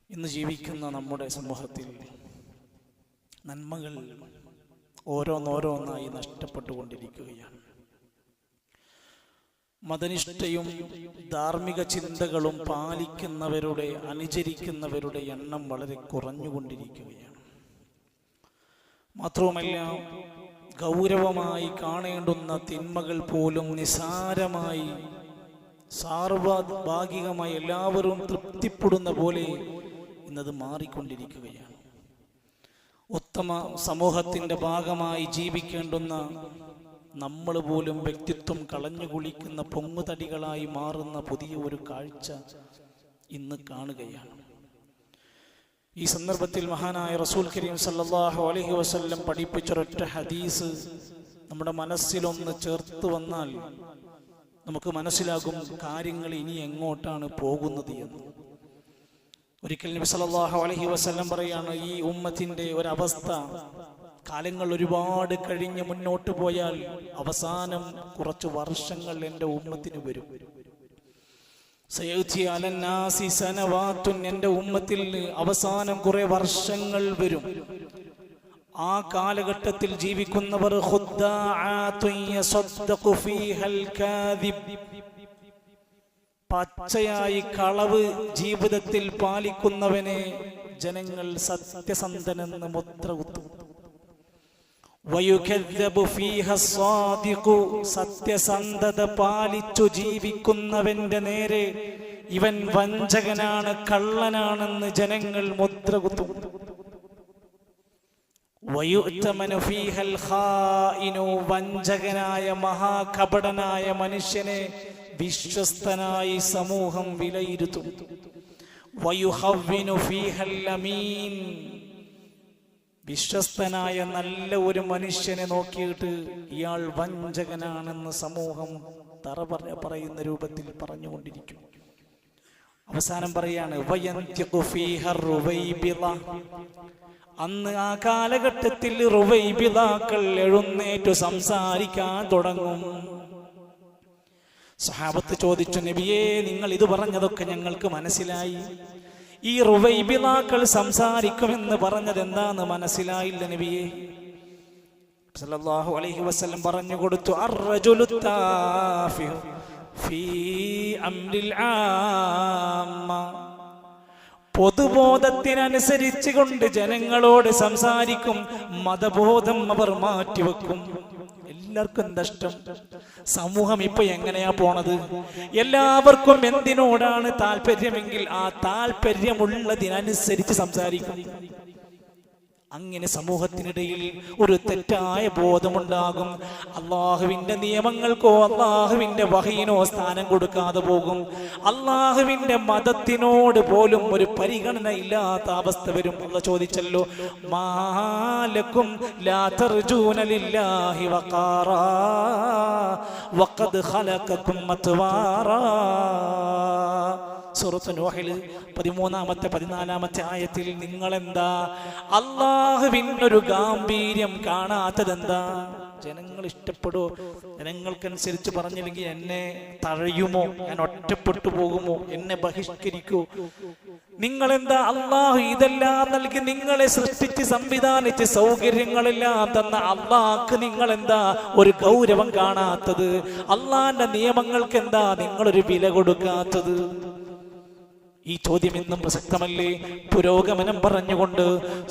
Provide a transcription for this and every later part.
ഇന്ന് ജീവിക്കുന്ന നമ്മുടെ സമൂഹത്തിൽ നന്മകൾ ഓരോന്നോരോന്നായി നഷ്ടപ്പെട്ടുകൊണ്ടിരിക്കുകയാണ്. മതനിഷ്ഠയും ധാർമ്മിക ചിന്തകളും പാലിക്കുന്നവരുടെ, അനുചരിക്കുന്നവരുടെ എണ്ണം വളരെ കുറഞ്ഞുകൊണ്ടിരിക്കുകയാണ്. മാത്രവുമല്ല, ഗൗരവമായി കാണേണ്ടുന്ന തിന്മകൾ പോലും നിസാരമായി, സാർവഭാഗികമായി എല്ലാവരും തൃപ്തിപ്പെടുന്ന പോലെ ഇന്നത് മാറിക്കൊണ്ടിരിക്കുകയാണ്. ഉത്തമ സമൂഹത്തിൻ്റെ ഭാഗമായി ജീവിക്കേണ്ടുന്ന നമ്മൾ പോലും വ്യക്തിത്വം കളഞ്ഞു കുളിക്കുന്ന പൊങ്ങുതടികളായി മാറുന്ന പുതിയ ഒരു കാഴ്ച ഇന്ന് കാണുകയാണ്. ഈ സന്ദർഭത്തിൽ മഹാനായ റസൂൽ കരീം സല്ലല്ലാഹു അലൈഹി വസല്ലം പഠിപ്പിച്ചൊരൊറ്റ ഹദീസ് നമ്മുടെ മനസ്സിലൊന്ന് ചേർത്ത് വന്നാൽ നമുക്ക് മനസ്സിലാകും കാര്യങ്ങൾ ഇനി എങ്ങോട്ടാണ് പോകുന്നത് എന്ന്. ഒരിക്കൽ നബി സല്ലല്ലാഹു അലൈഹി വസല്ലം പറയാണ്, ഈ ഉമ്മത്തിന്റെ ഒരവസ്ഥ, കാലങ്ങൾ ഒരുപാട് കഴിഞ്ഞ് മുന്നോട്ട് പോയാൽ അവസാനം കുറച്ച് വർഷങ്ങൾ എൻ്റെ ഉമ്മത്തിന് വരും. സയഅതി അലന്നാസി സനവാത്തുൻ, എൻ്റെ ഉമ്മത്തിൽ അവസാനം കുറെ വർഷങ്ങൾ വരും. ആ കാലഘട്ടത്തിൽ ജീവിക്കുന്നവർ പച്ചയായി കളവ് ജീവിതത്തിൽ പാലിക്കുന്നവനെ ജനങ്ങൾ സത്യസന്ധനെന്ന് മുദ്ര കുത്തും. സത്യസന്ധത പാലിച്ചു ജീവിക്കുന്നവന്റെ നേരെ ഇവൻ വഞ്ചകനാണ്, കള്ളനാണെന്ന് ജനങ്ങൾ മുദ്ര കുത്തും. വഞ്ചകനായ മഹാകപടനായ മനുഷ്യനെ വിശ്വസ്തനായി സമൂഹം വിലയിരുത്തും. വിശ്വസ്തനായ നല്ല ഒരു മനുഷ്യനെ നോക്കിയിട്ട് ഇയാൾ വഞ്ചകനാണെന്ന് സമൂഹം പറയുന്ന രൂപത്തിൽ പറഞ്ഞുകൊണ്ടിരിക്കും. അവസാനം പറയാണ്, അന്ന് ആ കാലഘട്ടത്തിൽ റുവൈബിളാക്കൾ എഴുന്നേറ്റു സംസാരിക്കാൻ തുടങ്ങും. സഹാബത്ത് ചോദിച്ചു, നബിയേ, നിങ്ങൾ ഇത് പറഞ്ഞതൊക്കെ ഞങ്ങൾക്ക് മനസ്സിലായി, ഈ റുവൈബിളാക്കൾ സംസാരിക്കുമെന്ന് പറഞ്ഞത് എന്താന്ന് മനസ്സിലായില്ല നബിയേ. സല്ലല്ലാഹു അലൈഹി വസല്ലം പറഞ്ഞു കൊടുത്തു, അർറജുലു താഫിഹു ഫീ അംരിൽ ആമ്മ, പൊതുബോധത്തിനനുസരിച്ച് കൊണ്ട് ജനങ്ങളോട് സംസാരിക്കും, മതബോധം അവർ മാറ്റിവെക്കും. എല്ലാവർക്കും എന്താ ഇഷ്ടം? സമൂഹം ഇപ്പൊ എങ്ങനെയാ പോണത്? എല്ലാവർക്കും എന്തിനോടാണ് താല്പര്യമെങ്കിൽ ആ താല്പര്യമുള്ളതിനനുസരിച്ച് സംസാരിക്കും. അങ്ങനെ സമൂഹത്തിനിടയിൽ ഒരു തെറ്റായ ബോധമുണ്ടാകും. അള്ളാഹുവിന്റെ നിയമങ്ങൾക്കോ അള്ളാഹുവിന്റെ വഹയിനോ സ്ഥാനം കൊടുക്കാതെ പോകും. അള്ളാഹുവിന്റെ മതത്തിനോട് പോലും ഒരു പരിഗണന ഇല്ലാത്ത അവസ്ഥ വരും. അള്ളാഹ് ചോദിച്ചല്ലോ, മാലക്കും ലാ തർജൂന ലില്ലാഹി വഖാറാ വഖദ് ഖലഖകും അത്വാറാ. സൂറത്ത് നൂഹിൽ 13-ാമത്തെ 14-ാമത്തെ ആയത്തിൽ നിങ്ങളെന്താ അള്ളാഹുവിനൊരു ഗാംഭീര്യം കാണാത്തതെന്താ? ജനങ്ങൾ ഇഷ്ടപ്പെടുമോ? ജനങ്ങൾക്കനുസരിച്ച് പറഞ്ഞില്ലെങ്കിൽ എന്നെ തഴയുമോ? ഞാൻ ഒറ്റപ്പെട്ടു പോകുമോ? എന്നെ ബഹിഷ്കരിക്കൂ? നിങ്ങളെന്താ അള്ളാഹു ഇതെല്ലാം നൽകി നിങ്ങളെ സൃഷ്ടിച്ച് സംവിധാനിച്ച് സൗകര്യങ്ങളെല്ലാം തന്ന അള്ളാഹ്ക്ക് നിങ്ങളെന്താ ഒരു ഗൗരവം കാണാത്തത്? അള്ളാഹിന്റെ നിയമങ്ങൾക്ക് എന്താ നിങ്ങളൊരു വില കൊടുക്കാത്തത്? ഈ ചോദ്യം ഇന്നും പ്രസക്തമല്ലേ? പുരോഗമനം പറഞ്ഞുകൊണ്ട്,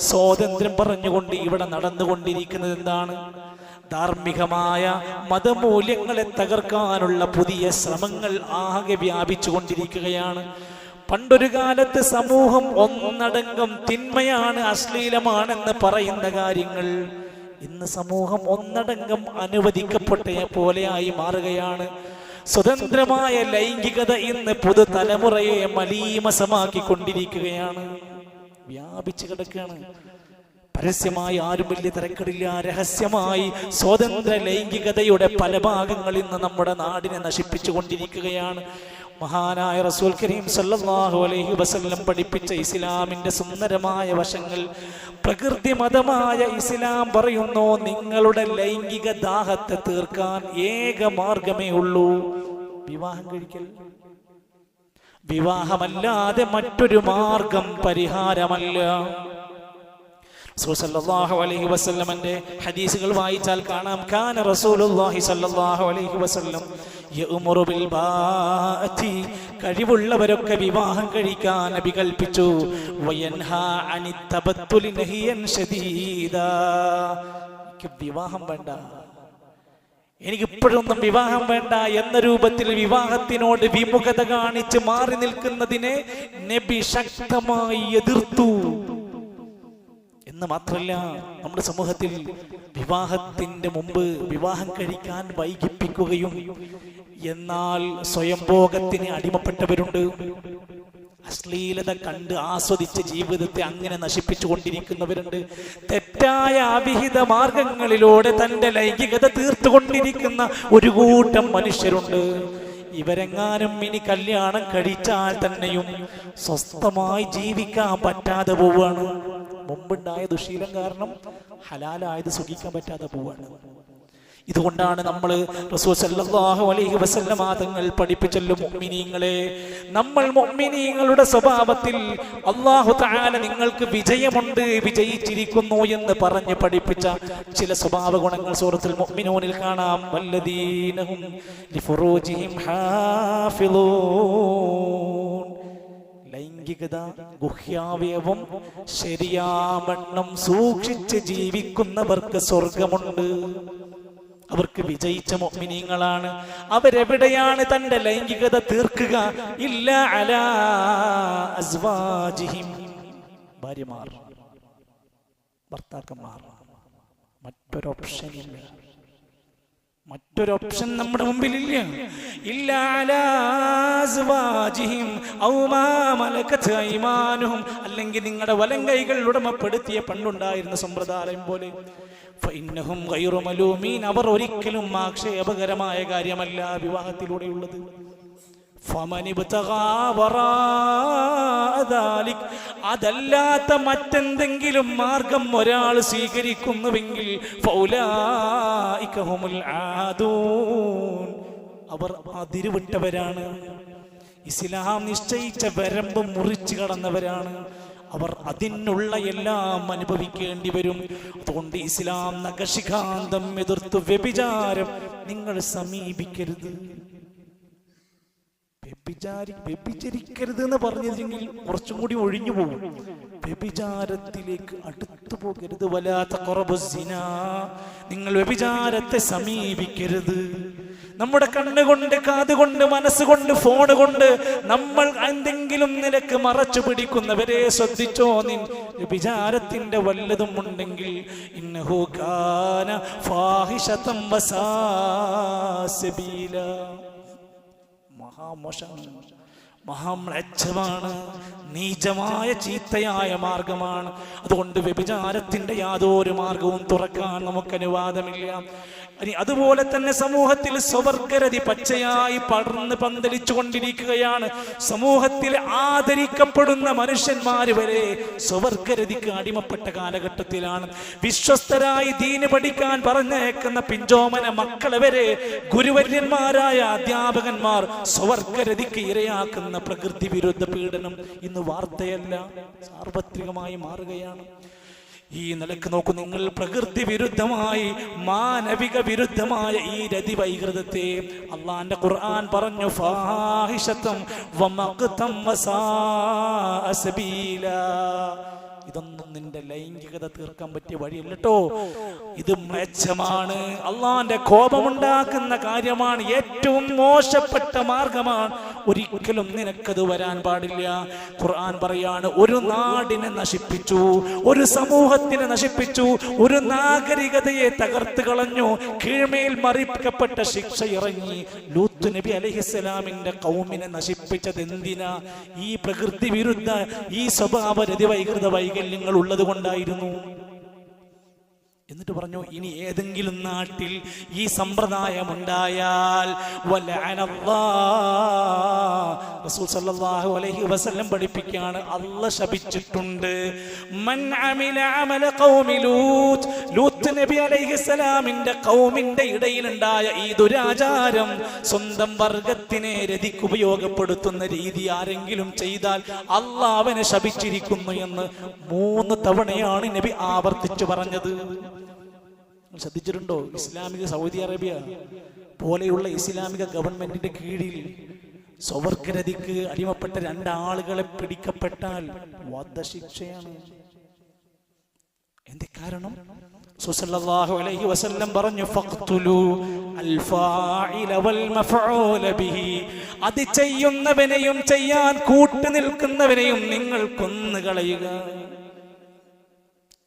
സ്വാതന്ത്ര്യം പറഞ്ഞുകൊണ്ട് ഇവിടെ നടന്നുകൊണ്ടിരിക്കുന്നത് എന്താണ്? ധാർമ്മികമായ മതമൂല്യങ്ങളെ തകർക്കാനുള്ള പുതിയ ശ്രമങ്ങൾ ആകെ വ്യാപിച്ചു കൊണ്ടിരിക്കുകയാണ്. പണ്ടൊരു കാലത്ത് സമൂഹം ഒന്നടങ്കം തിന്മയാണ്, അശ്ലീലമാണെന്ന് പറയുന്ന കാര്യങ്ങൾ ഇന്ന് സമൂഹം ഒന്നടങ്കം അനുവദിക്കപ്പെട്ട പോലെയായി മാറുകയാണ്. സ്വതന്ത്രമായ ലൈംഗികത ഇന്ന് പുതുതലമുറയെ മലീമസമാക്കിക്കൊണ്ടിരിക്കുകയാണ്, വ്യാപിച്ചു കിടക്കുകയാണ്. പരസ്യമായി ആരും വലിയ തിരക്കിടില്ല, രഹസ്യമായി സ്വതന്ത്ര ലൈംഗികതയുടെ പല ഭാഗങ്ങൾ ഇന്ന് നമ്മുടെ നാടിനെ നശിപ്പിച്ചു കൊണ്ടിരിക്കുകയാണ്. മഹാനായ റസൂൽ കരീം സല്ലല്ലാഹു അലൈഹി വസല്ലം പഠിപ്പിച്ച ഇസ്ലാമിന്റെ സുന്ദരമായ വശങ്ങൾ പ്രകൃതി മതമായ ഇസ്ലാം പറയുന്നു, നിങ്ങളുടെ ലൈംഗിക ദാഹത്തെ തീർക്കാൻ ഏക മാർഗമേ ഉള്ളൂ, വിവാഹം കഴിക്കൽ. വിവാഹമല്ലാതെ മറ്റൊരു മാർഗം പരിഹാരമല്ല. റസൂൽ സല്ലല്ലാഹു അലൈഹി വസല്ലമന്റെ ഹദീസുകൾ വായിച്ചാൽ കാണാം, കാന റസൂലുള്ളാഹി സല്ലല്ലാഹു അലൈഹി വസല്ലം യഉമുറു ബിൽ ബാഅതി, കഴിവുള്ളവരൊക്കെ വിവാഹം കഴിക്കാൻ നബി കൽപ്പിച്ചു. വയൻഹാ അനിത് തബത്തുലി നഹിയൻ ശദീദാ, വിവാഹം വേണ്ട, എനിക്ക് ഇപ്പോഴൊന്നും വിവാഹം വേണ്ട എന്ന രൂപത്തിൽ വിവാഹത്തിനോട് വിമുഖത കാണിച്ച് മാറി നിൽക്കുന്നതിനെ നബി ശക്തമായി എതിർത്തു. എന്ന് മാത്രമല്ല, നമ്മുടെ സമൂഹത്തിൽ വിവാഹത്തിന്റെ മുമ്പ് വിവാഹം കഴിക്കാൻ വൈകിപ്പിക്കുകയും എന്നാൽ സ്വയംഭോഗത്തിന് അടിമപ്പെട്ടവരുണ്ട്. അശ്ലീലത കണ്ട് ആസ്വദിച്ച ജീവിതത്തെ അങ്ങനെ നശിപ്പിച്ചു കൊണ്ടിരിക്കുന്നവരുണ്ട്. തെറ്റായ അവിഹിത മാർഗങ്ങളിലൂടെ തന്റെ ലൈംഗികത തീർത്തുകൊണ്ടിരിക്കുന്ന ഒരു കൂട്ടം മനുഷ്യരുണ്ട്. ഇവരെങ്ങാനും ഇനി കല്യാണം കഴിച്ചാൽ തന്നെയും സ്വസ്ഥമായി ജീവിക്കാൻ പറ്റാതെ പോവാണ്. മുമ്പുണ്ടായ ദുശീലം കാരണം ഹലാലായത് സുഖിക്കാൻ പറ്റാതെ പോവാണ്. ഇതുകൊണ്ടാണ് നമ്മൾ റസൂൽ സല്ലല്ലാഹു അലൈഹി വസല്ലം തങ്ങൾ പഠിപ്പിച്ചല്ലോ, മുഅ്മിനീങ്ങളെ, നമ്മൾ മുഅ്മിനീങ്ങളുടെ സ്വഭാവത്തിൽ അല്ലാഹു തആല നിങ്ങൾക്ക് വിജയമുണ്ട്, വിജയിച്ചിരിക്കുന്നു എന്ന് പറഞ്ഞ് പഠിപ്പിച്ച ചില സ്വഭാവ ഗുണങ്ങൾ സൂറത്തുൽ മുഅ്മിനൂനിൽ കാണാം. വല്ലദീനഹും ലിഫുറൂജിഹിം ഹാഫിളൂൻ, ലൈംഗികത ഗുഹ്യാവയവം ശരിയാവണ്ണം സൂക്ഷിച്ച് ജീവിക്കുന്നവർക്ക് സ്വർഗമുണ്ട്. അവർക്ക് വിജയിച്ച മുഅ്മിനീങ്ങളാണ്. അവരെവിടെയാണ് തന്റെ ലൈംഗികത തീർക്കുക? ഇല്ല അലാ അസ്വാജിഹിം, ഭാര്യമാർ, ഭർത്താക്കന്മാർ. മറ്റൊരു ഓപ്ഷനില്ല, മറ്റൊരു ഓപ്ഷൻ നമ്മുടെ മുമ്പിലില്ല. ഇല്ല അലാ അസ്വാജിഹിം ഔ മാ മലകത് അയ്മാനുഹും, അല്ലെങ്കിൽ നിങ്ങളുടെ വലങ്കൈകൾ ഉടമപ്പെടുത്തിയ പണ്ടുണ്ടായിരുന്ന സമ്പ്രദായം പോലെ. ഫഇന്നഹും ഗൈറു മലൂമീൻ, അവർ ഒരിക്കലും ആക്ഷേപകരമായ കാര്യമല്ല വിവാഹത്തിലൂടെയുള്ളത്. ഫമൻ ഇബ്തഗാ വറാഅ ദാലിക്, അതല്ലാത്ത മറ്റെന്തെങ്കിലും മാർഗം ഒരാൾ സ്വീകരിക്കുന്നുവെങ്കിൽ ഫൗലായിക ഹുമുൽ ആദൂൻ, അവർ അതിരുവിട്ടവരാണ്. ഇസ്ലാം നിശ്ചയിച്ച വരമ്പ് മുറിച്ചു കടന്നവരാണ്. അവർ അതിനുള്ള എല്ലാം അനുഭവിക്കേണ്ടി വരും. അതുകൊണ്ട് ഇസ്ലാം നഖശിഖാന്തം എതിർത്തു വ്യഭിചാരം നിങ്ങൾ സമീപിക്കരുത്. വ്യഭിചരിക്കരുത് എന്ന് പറഞ്ഞില്ലെങ്കിൽ കുറച്ചും കൂടി ഒഴിഞ്ഞു പോകും. വ്യഭിചാരത്തിലേക്ക് അടുത്തു പോകരുത്. വലാ തഖറബുസ് സിനാ, നിങ്ങൾ വ്യഭിചാരത്തെ സമീപിക്കരുത്. നമ്മുടെ കണ്ണുകൊണ്ട്, കാതുകൊണ്ട്, മനസ്സുകൊണ്ട്, ഫോൺ കൊണ്ട് നമ്മൾ എന്തെങ്കിലും നിലക്ക് മറച്ചു പിടിക്കുന്നവരെ ശ്രദ്ധിച്ചോ. നിൻ വ്യഭിചാരത്തിന്റെ വല്ലതും ഉണ്ടെങ്കിൽ ഇന്നഹു കാന ഫാഹിശതൻ വസാ സബീല, മഹാമോശമാണ്, മഹാമ്ലേച്ഛമാണ്, നീചമായ ചീത്തയായ മാർഗമാണ്. അതുകൊണ്ട് വ്യഭിചാരത്തിന്റെ യാതൊരു മാർഗവും തുറക്കാൻ നമുക്ക് അനുവാദമില്ല. അതുപോലെ തന്നെ സമൂഹത്തിൽ സ്വവർഗരതി പച്ചയായി പടർന്ന് പന്തലിച്ചു കൊണ്ടിരിക്കുകയാണ്. സമൂഹത്തിൽ ആദരിക്കപ്പെടുന്ന മനുഷ്യന്മാർ വരെ സ്വവർഗരതിക്ക് അടിമപ്പെട്ട കാലഘട്ടത്തിലാണ്. വിശ്വസ്തരായി ദീന് പഠിക്കാൻ പറഞ്ഞയക്കുന്ന പിഞ്ചോമന മക്കളെ വരെ ഗുരുവര്യന്മാരായ അധ്യാപകന്മാർ സ്വവർഗരതിക്ക് ഇരയാക്കുന്ന പ്രകൃതി വിരുദ്ധ പീഡനം ഇന്ന് വാർത്തയല്ല, സാർവത്രികമായി മാറുകയാണ്. ഈ നിലക്ക് നോക്കൂ നിങ്ങൾ, പ്രകൃതി വിരുദ്ധമായി, മാനവിക വിരുദ്ധമായ ഈ രതി വൈകൃതത്തെ അള്ളാന്റെ ഖുർആൻ പറഞ്ഞു, ഫാഹിശതം വമഖ്തം വസാഅ സബീല. ഇതൊന്നും നിന്റെ ലൈംഗികത തീർക്കാൻ പറ്റിയ വഴിയല്ല കേട്ടോ. ഇത് മ്ലേച്ഛമാണ്, അള്ളാന്റെ കോപമുണ്ടാക്കുന്ന കാര്യമാണ്, ഏറ്റവും മോശപ്പെട്ട മാർഗമാണ്. ഒരിക്കലും നിനക്കത് വരാൻ പാടില്ല. ഖുർആൻ പറയാണ്, ഒരു നാടിനെ നശിപ്പിച്ചു, ഒരു സമൂഹത്തിനെ നശിപ്പിച്ചു, ഒരു നാഗരികതയെ തകർത്ത് കളഞ്ഞു, കീഴ്മേൽ മറിക്കപ്പെട്ട ശിക്ഷ ഇറങ്ങി. ലൂത്ത് നബി അലൈഹിസ്സലാമിന്റെ ഖൗമിനെ നശിപ്പിച്ചത് എന്തിനാ? ഈ പ്രകൃതി വിരുദ്ധ, ഈ സ്വഭാവ രതി വൈകൃത വൈകല്യങ്ങൾ ഉള്ളത് കൊണ്ടായിരുന്നു. എന്നിട്ട് പറഞ്ഞു, ഇനി ഏതെങ്കിലും നാട്ടിൽ ഈ സമ്പ്രദായം ഉണ്ടായാൽ റസൂൽ സല്ലല്ലാഹു അലൈഹി വസല്ലം പഠിപ്പിക്കുകയാണ്, അല്ലാഹ് ശപിച്ചിട്ടുണ്ട്. മൻ അമില അമല ഖൗമി ലൂത്ത്, ലൂത്ത് നബി അലൈഹിസ്സലാമിന്റെ ഖൗമിന്റെ ഇടയിലുണ്ടായ ഈ ദുരാചാരം, സ്വന്തം വർഗത്തിനെ രതിക്ക് ഉപയോഗപ്പെടുത്തുന്ന രീതി ആരെങ്കിലും ചെയ്താൽ അല്ലാഹ് അവനെ ശപിച്ചിരിക്കുന്നു എന്ന് 3 തവണയാണ് നബി ആവർത്തിച്ചു പറഞ്ഞത്. ശ്രദ്ധിച്ചിട്ടുണ്ടോ? ഇസ്ലാമിക സൗദി അറേബ്യ പോലെയുള്ള ഇസ്ലാമിക ഗവൺമെന്റിന്റെ കീഴിൽ സ്വവർഗരതിക്ക് അടിമപ്പെട്ട 2 ആളുകളെ പിടിക്കപ്പെട്ടാൽ വധശിക്ഷയാണ്. എന്ത് കാരണം? സല്ലല്ലാഹു അലൈഹി വസല്ലം പറഞ്ഞു, ഫഖ്തുലു അൽ ഫാഇല വൽ മഫഊല ബിഹി, അത് ചെയ്യുന്നവനെയും ചെയ്യാൻ കൂട്ടു നിൽക്കുന്നവനെയും നിങ്ങൾ കൊന്നുകളയുക.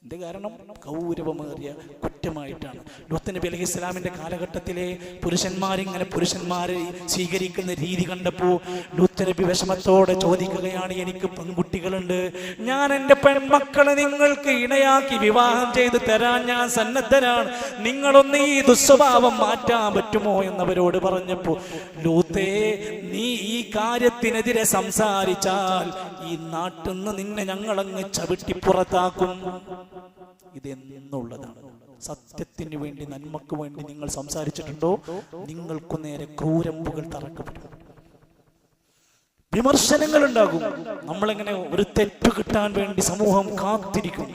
എന്ത് കാരണം? ഗൗരവമേറിയ കുറ്റമായിട്ടാണ്. ലൂത്ത് നബി അലൈഹി ഇസ്ലാമിന്റെ കാലഘട്ടത്തിലെ പുരുഷന്മാരിങ്ങനെ പുരുഷന്മാരെ സ്വീകരിക്കുന്ന രീതി കണ്ടപ്പോൾ ലൂത്ത് നബി വിഷമത്തോടെ ചോദിക്കുകയാണ്, എനിക്ക് പെൺകുട്ടികളുണ്ട്, ഞാൻ എൻ്റെ പെൺമക്കളെ നിങ്ങൾക്ക് ഇണയാക്കി വിവാഹം ചെയ്ത് തരാൻ ഞാൻ സന്നദ്ധനാണ്, നിങ്ങളൊന്ന് ഈ ദുസ്വഭാവം മാറ്റാൻ പറ്റുമോ എന്നവരോട് പറഞ്ഞപ്പോൾ, ലൂത്തേ, നീ ഈ കാര്യത്തിനെതിരെ സംസാരിച്ചാൽ ഈ നാട്ടിൽ നിന്ന് നിന്നെ ഞങ്ങളങ്ങ് ചവിട്ടി പുറത്താക്കും. ഇതെന്നുള്ളതാണ്. സത്യത്തിന് വേണ്ടി, നന്മക്ക് വേണ്ടി നിങ്ങൾ സംസാരിച്ചിട്ടുണ്ടോ, നിങ്ങൾക്കു നേരെ ക്രൂരമ്പുകൾ തറക്കപ്പെടും, വിമർശനങ്ങൾ ഉണ്ടാകും. നമ്മളെങ്ങനെ ഒരു തെറ്റ് കിട്ടാൻ വേണ്ടി സമൂഹം കാത്തിരിക്കും.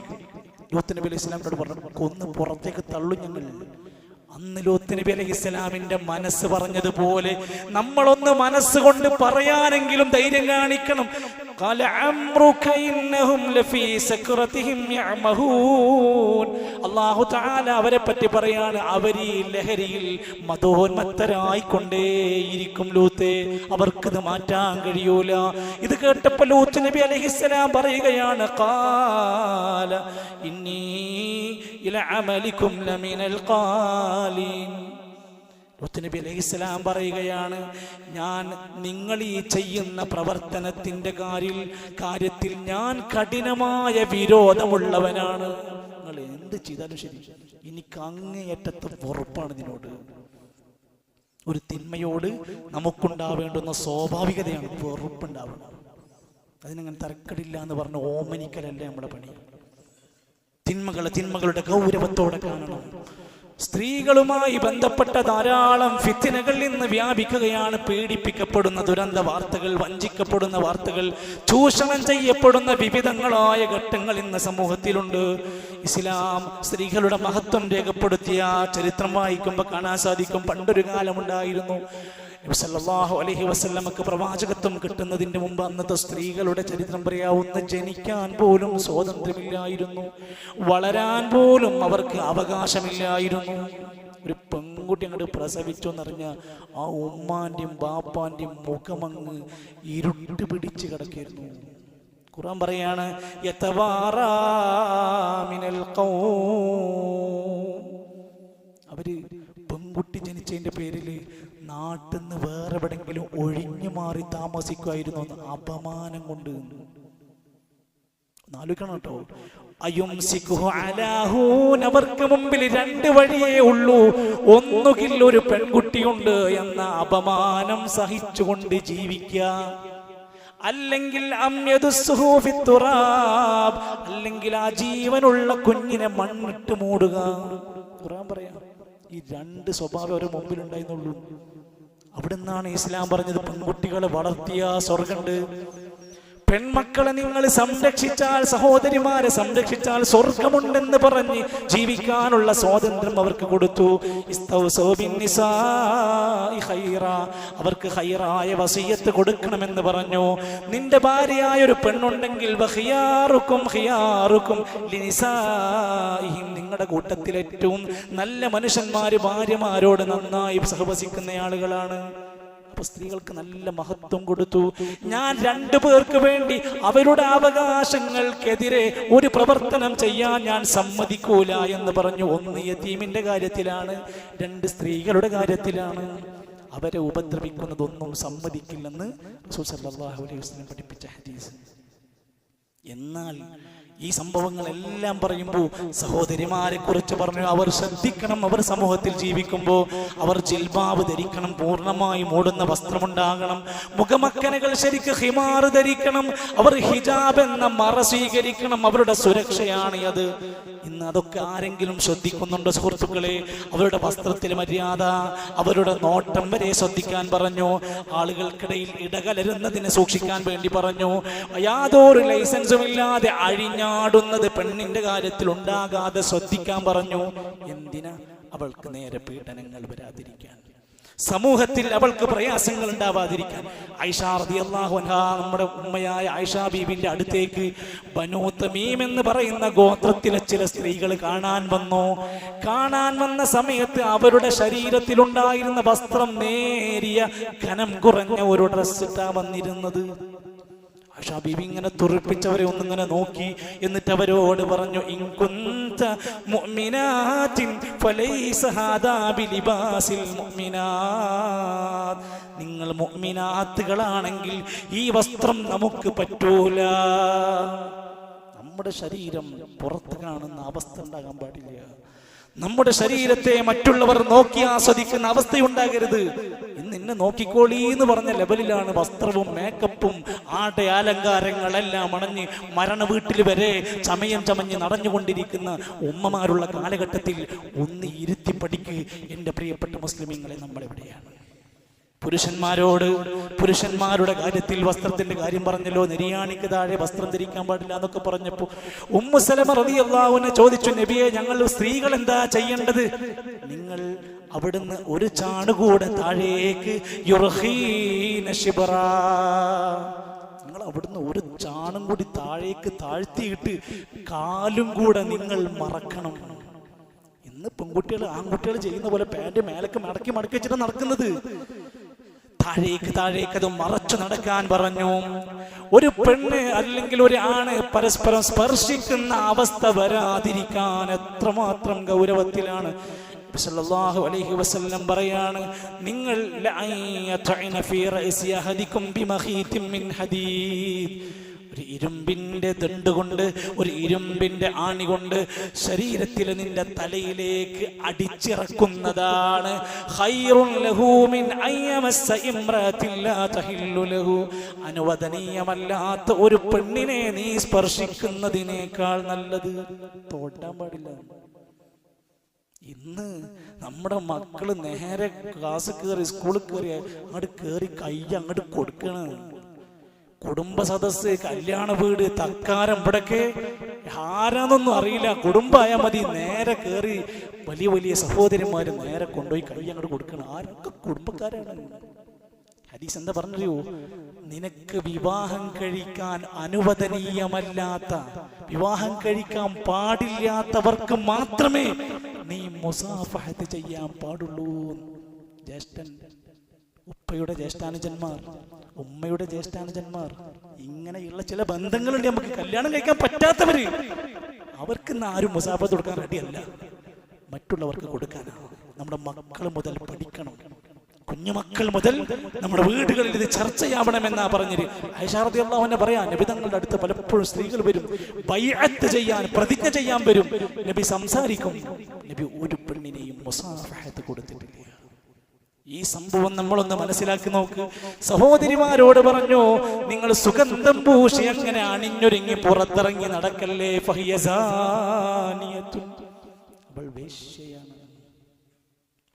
ലൂത്ത് നബി അലൈഹി ഇസ്ലാമിനോട് പറഞ്ഞു, കൊന്ന് പുറത്തേക്ക് തള്ളു ഞങ്ങൾ. അന്ന് ലൂത്ത് നബി അലൈഹി ഇസ്ലാമിന്റെ മനസ്സ് പറഞ്ഞതുപോലെ നമ്മളൊന്ന് മനസ്സുകൊണ്ട് പറയാനെങ്കിലും ധൈര്യം കാണിക്കണം. അല്ലാഹു തആല അവരെ പറ്റി പറയാണ്, അവർ ഈ ലഹരിയിൽ മതോന്മത്തരായിക്കൊണ്ടേയിരിക്കും ലൂത്തേ, അവർക്കിത് മാറ്റാൻ കഴിയൂല. ഇത് കേട്ടപ്പോൾ ലൂത്ത് നബി അലൈഹിസ്സലാം പറയുകയാണ്, ഖാല ഇന്നി ഇല അമലികും ലമിനൽ ഖാലീൻ. ലൂത്ത് നബി അലൈഹിസ്സലാം പറയുകയാണ്, ഞാൻ നിങ്ങൾ ഈ ചെയ്യുന്ന പ്രവർത്തനത്തിന്റെ കാര്യത്തിൽ ഞാൻ കഠിനമായ വിരോധമുള്ളവനാണ്. നിങ്ങൾ എന്ത് ചെയ്താലും ശരി, എനിക്ക് അങ്ങേയറ്റത്തെ വെറുപ്പാണ് ഇതിനോട്. ഒരു തിന്മയോട് നമുക്കുണ്ടാവേണ്ടുന്ന സ്വാഭാവികതയാണ് വെറുപ്പുണ്ടാവുന്നത്. അതിനങ്ങനെ തരക്കടില്ല എന്ന് പറഞ്ഞ് ഓമനിക്കലല്ലേ നമ്മുടെ പണി. തിന്മകളുടെ ഗൗരവത്തോടെ കാണണം. സ്ത്രീകളുമായി ബന്ധപ്പെട്ട ധാരാളം ഫിത്നകൾ ഇന്ന് വ്യാപിക്കുകയാണ്. പീഡിപ്പിക്കപ്പെടുന്ന ദുരന്ത വാർത്തകൾ, വഞ്ചിക്കപ്പെടുന്ന വാർത്തകൾ, ചൂഷണം ചെയ്യപ്പെടുന്ന വിവിധങ്ങളായ ഘട്ടങ്ങൾ ഇന്ന് സമൂഹത്തിലുണ്ട്. ഇസ്ലാം സ്ത്രീകളുടെ മഹത്വം രേഖപ്പെടുത്തിയ ചരിത്രം വായിക്കുമ്പോൾ കാണാൻ സാധിക്കും, പണ്ടൊരു കാലമുണ്ടായിരുന്നു. നബി സല്ലല്ലാഹു അലൈഹി വസല്ലമക്ക് പ്രവാചകത്വം കിട്ടുന്നതിന് മുമ്പ് അന്നത്തെ സ്ത്രീകളുടെ ചരിത്രം പറയാവുന്ന, ജനിക്കാൻ പോലും സ്വാതന്ത്ര്യമില്ലായിരുന്നു, വളരാൻ പോലും അവർക്ക് അവകാശമില്ലായിരുന്നു. ഒരു പെൺകുട്ടി അങ്ങോട്ട് പ്രസവിച്ചു എന്നറിഞ്ഞാൽ ആ ഉമ്മാന്റെയും ബാപ്പാന്റെയും മുഖമങ്ങ് ഇരുട്ട് പിടിച്ച് കിടക്കായിരുന്നു. ഖുർആൻ പറയാണ്, യതവാറാ മിനൽ ഖൗം, അവര് പെൺകുട്ടി ജനിച്ചതിന്റെ പേരിൽ നാട്ടിൽ നിന്ന് വേറെ എവിടെങ്കിലും ഒഴിഞ്ഞു മാറി താമസിക്കുമായിരുന്നു എന്ന് അപമാനം കൊണ്ട്. ആലോചിക്കണം കേട്ടോ. അവർക്ക് മുമ്പിൽ 2 വഴിയേ ഉള്ളൂ, ഒന്നുകിൽ ഒരു പെൺകുട്ടിയുണ്ട് എന്ന അപമാനം സഹിച്ചുകൊണ്ട് ജീവിക്കുക, അല്ലെങ്കിൽ അല്ലെങ്കിൽ ആ ജീവനുള്ള കുഞ്ഞിനെ മണ്ണിട്ട് മൂടുക. ഖുർആൻ പറയാം, ഈ 2 സ്വഭാവം അവരുടെ മുമ്പിൽ ഉണ്ടായിരുന്നുള്ളൂ. അവിടെ നിന്നാണ് ഇസ്ലാം പറഞ്ഞത്, പെൺകുട്ടികളെ വളർത്തിയ സ്വർഗമുണ്ട്. പെൺമക്കളെ നിങ്ങൾ സംരക്ഷിച്ചാൽ, സഹോദരിമാരെ സംരക്ഷിച്ചാൽ സ്വർഗമുണ്ടെന്ന് പറഞ്ഞ് ജീവിക്കാനുള്ള സ്വാതന്ത്ര്യം അവർക്ക് കൊടുത്തു. അവർക്ക് ഹൈറായ വസിയത്ത് കൊടുക്കണമെന്ന് പറഞ്ഞു. നിന്റെ ഭാര്യയായ ഒരു പെണ്ണുണ്ടെങ്കിൽ നിങ്ങളുടെ കൂട്ടത്തിൽ ഏറ്റവും നല്ല മനുഷ്യന്മാര് ഭാര്യമാരോട് നന്നായി സഹവസിക്കുന്ന ആളുകളാണ്. സ്ത്രീകൾക്ക് നല്ല മഹത്വം കൊടുത്തു. ഞാൻ 2 പേർക്ക് വേണ്ടി അവരുടെ അവകാശങ്ങൾക്കെതിരെ ഒരു പ്രവർത്തനം ചെയ്യാൻ ഞാൻ സമ്മതിക്കൂല എന്ന് പറഞ്ഞു. 1 യതീമിന്റെ കാര്യത്തിലാണ്, 2 സ്ത്രീകളുടെ കാര്യത്തിലാണ്. അവരെ ഉപദ്രവിക്കുന്നതൊന്നും സമ്മതിക്കില്ലെന്ന് റസൂൽ സല്ലല്ലാഹു അലൈഹി വസല്ലം പഠിപ്പിച്ച ഹദീസ്. എന്നാൽ ഈ സംഭവങ്ങളെല്ലാം പറയുമ്പോൾ സഹോദരിമാരെ കുറിച്ച് പറഞ്ഞു, അവർ ശ്രദ്ധിക്കണം. അവർ സമൂഹത്തിൽ ജീവിക്കുമ്പോൾ അവർ ജിൽബാബ് ധരിക്കണം, പൂർണ്ണമായി മൂടുന്ന വസ്ത്രമുണ്ടാകണം, മുഖമക്കനകൾ ശരിക്ക് ഹിമാർ ധരിക്കണം, അവർ ഹിജാബ് എന്ന മറ സ്വീകരിക്കണം. അവരുടെ സുരക്ഷയാണ് അത്. ഇന്ന് അതൊക്കെ ആരെങ്കിലും ശ്രദ്ധിക്കുന്നുണ്ടോ സുഹൃത്തുക്കളെ? അവരുടെ വസ്ത്രത്തിൽ മര്യാദ, അവരുടെ നോട്ടം വരെ ശ്രദ്ധിക്കാൻ പറഞ്ഞു. ആളുകൾക്കിടയിൽ ഇടകലരുന്നതിനെ സൂക്ഷിക്കാൻ വേണ്ടി പറഞ്ഞു. യാതൊരു ലൈസൻസും ഇല്ലാതെ അഴിഞ്ഞാടുന്നത് പെണ്ണിന്റെ കാര്യത്തിൽ ഉണ്ടാകാതെ ശ്രദ്ധിക്കാൻ പറഞ്ഞു. എന്തിനാ? അവൾക്ക് നേരെ പീഡനങ്ങൾ വരാതിരിക്കാൻ, സമൂഹത്തിൽ അവൾക്ക് പ്രയാസങ്ങൾ ഉണ്ടാവാതിരിക്കാൻ. ആയിഷ റളിയല്ലാഹു അൻഹാ, നമ്മുടെ ഉമ്മയായ ആയിഷ ബീബിന്റെ അടുത്തേക്ക് ബനൂ തമീം എന്ന് പറയുന്ന ഗോത്രത്തിലെ ചില സ്ത്രീകൾ കാണാൻ വന്ന സമയത്ത് അവരുടെ ശരീരത്തിലുണ്ടായിരുന്ന വസ്ത്രം നേരിയ കനം കുറഞ്ഞ ഒരു ഡ്രസ് ഇട്ടാ വന്നിരുന്നത്. ആയിഷ ബീബി ഇങ്ങനെ തുറിപ്പിച്ചവരെ ഒന്നിങ്ങനെ നോക്കി, എന്നിട്ട് അവരോട് പറഞ്ഞു, ഇൻ കുന്ത മുഅ്മിനാത്തിൻ ഫലൈസ ഹാദാ ബിലിബാസിൽ മുഅ്മിനാത്ത്. നിങ്ങൾ മുഅ്മിനാത്തുകളാണെങ്കിൽ ഈ വസ്ത്രം നമുക്ക് പറ്റൂല. നമ്മുടെ ശരീരം പുറത്ത് കാണുന്ന അവസ്ഥ ഉണ്ടാകാൻ പാടില്ല. നമ്മുടെ ശരീരത്തെ മറ്റുള്ളവർ നോക്കി ആസ്വദിക്കുന്ന അവസ്ഥയുണ്ടാകരുത്. ഇന്ന് എന്നെ നോക്കിക്കോളി എന്ന് പറഞ്ഞ ലെവലിലാണ് വസ്ത്രവും മേക്കപ്പും ആടെ അലങ്കാരങ്ങളെല്ലാം അണഞ്ഞ് മരണ വീട്ടിൽ വരെ ചമഞ്ഞ് നടന്നുകൊണ്ടിരിക്കുന്ന ഉമ്മമാരുള്ള കാലഘട്ടത്തിൽ ഒന്ന് ഇരുത്തി പഠിക്ക് എൻ്റെ പ്രിയപ്പെട്ട മുസ്ലിമീങ്ങളെ. നമ്മളെവിടെയാണ്? പുരുഷന്മാരുടെ കാര്യത്തിൽ വസ്ത്രത്തിന്റെ കാര്യം പറഞ്ഞല്ലോ. നിര്യാണിക്ക് താഴെ വസ്ത്രം ധരിക്കാൻ പാടില്ല എന്നൊക്കെ പറഞ്ഞപ്പോ ഉമ്മു സലമ റളിയല്ലാഹു അൻഹ ചോദിച്ചു, നബിയെ, ഞങ്ങൾ സ്ത്രീകൾ എന്താ ചെയ്യേണ്ടത്? നിങ്ങൾ അവിടുന്ന് ഒരു ചാണുകൂടെ താഴേക്ക് യുർഖീന ശിബ്റാ, നിങ്ങൾ അവിടുന്ന് ഒരു ചാണും കൂടി താഴേക്ക് താഴ്ത്തിയിട്ട് കാലും കൂടെ നിങ്ങൾ മറക്കണം. ഇന്ന് പെൺകുട്ടികൾ ആൺകുട്ടികൾ ചെയ്യുന്ന പോലെ പാന്റ് മേലക്ക് മടക്കി വെച്ചിട്ട് നടക്കുന്നത്. താഴേക്ക് അത് മറച്ചു നടക്കാൻ പറഞ്ഞു. ഒരു പെണ്ണ് അല്ലെങ്കിൽ ഒരു ആണ് പരസ്പരം സ്പർശിക്കുന്ന അവസ്ഥ വരാതിരിക്കാൻ എത്രമാത്രം ഗൗരവത്തിലാണ് സല്ലല്ലാഹു അലൈഹി വസല്ലം പറയാണ്, നിങ്ങൾ ഒരു ഇരുമ്പിന്റെ ദണ്ട് കൊണ്ട്, ഒരു ഇരുമ്പിന്റെ ആണി കൊണ്ട് ശരീരത്തിൽ നിന്റെ തലയിലേക്ക് അടിച്ചിറക്കുന്നതാണ് അനുവദനീയമല്ലാത്ത ഒരു പെണ്ണിനെ നീ സ്പർശിക്കുന്നതിനേക്കാൾ നല്ലത്. തോട്ടാൻ പാടില്ല. ഇന്ന് നമ്മുടെ മക്കള് നേരെ ക്ലാസ് കയറി സ്കൂളിൽ കയറി കൈ അങ്ങോട്ട് കൊടുക്കണ. കുടുംബ സദസ്, കല്യാണ വീട്, തക്കാരം, ഇവിടൊക്കെ ആരാന്നൊന്നും അറിയില്ല. കുടുംബമായാൽ മതി, നേരെ കയറി വലിയ സഹോദരന്മാര് നേരെ കൊണ്ടുപോയി കൈ അങ്ങോട്ട് കൊടുക്കണം. ആരൊക്കെ കുടുംബക്കാരാണ്. ഹദീസ് എന്താ പറഞ്ഞറിയോ? നിനക്ക് വിവാഹം കഴിക്കാൻ അനുവദനീയമല്ലാത്ത, വിവാഹം കഴിക്കാൻ പാടില്ലാത്തവർക്ക് മാത്രമേ നീ മുസാഫഹത്ത് ചെയ്യാൻ പാടുള്ളൂ. ജ്യേഷ്ഠൻ, ഉപ്പയുടെ ജ്യേഷ്ഠാനുജന്മാർ, ഉമ്മയുടെ ജ്യേഷ്ഠാനുജന്മാർ, ഇങ്ങനെയുള്ള ചില ബന്ധങ്ങളുണ്ട്. നമുക്ക് കല്യാണം കഴിക്കാൻ പറ്റാത്തവര്, അവർക്ക് ആരും മുസാഫത്ത് കൊടുക്കാൻ റെഡിയല്ല, മറ്റുള്ളവർക്ക് കൊടുക്കാനാണ്. നമ്മുടെ മക്കൾ മുതൽ പഠിക്കണം. കുഞ്ഞുമക്കൾ മുതൽ നമ്മുടെ വീടുകളിൽ ഇത് ചർച്ചയാവണമെന്നാ പറഞ്ഞത്. ആയിഷ റളിയല്ലാഹു അൻഹ പറയാ, നബി തങ്ങളുടെ അടുത്ത് പലപ്പോഴും സ്ത്രീകൾ വരും, ബൈഅത്ത് ചെയ്യാൻ, പ്രതിജ്ഞ ചെയ്യാൻ വരും. നബി സംസാരിക്കും. നബി ഒരു പെണ്ണിനെയും മുസാഫഹത്ത് കൊടുത്തിട്ടില്ല. ഈ സംഭവം നമ്മളൊന്ന് മനസ്സിലാക്കി നോക്ക്. സഹോദരിമാരോട് പറഞ്ഞു, നിങ്ങൾ സുഗന്ധം പൂശി അങ്ങനെ അണിഞ്ഞൊരുങ്ങി പുറത്തിറങ്ങി നടക്കല്ലേ. ഫഹിയസാനിയത്തുൻ, അവൾ വേശ്യയാണ്,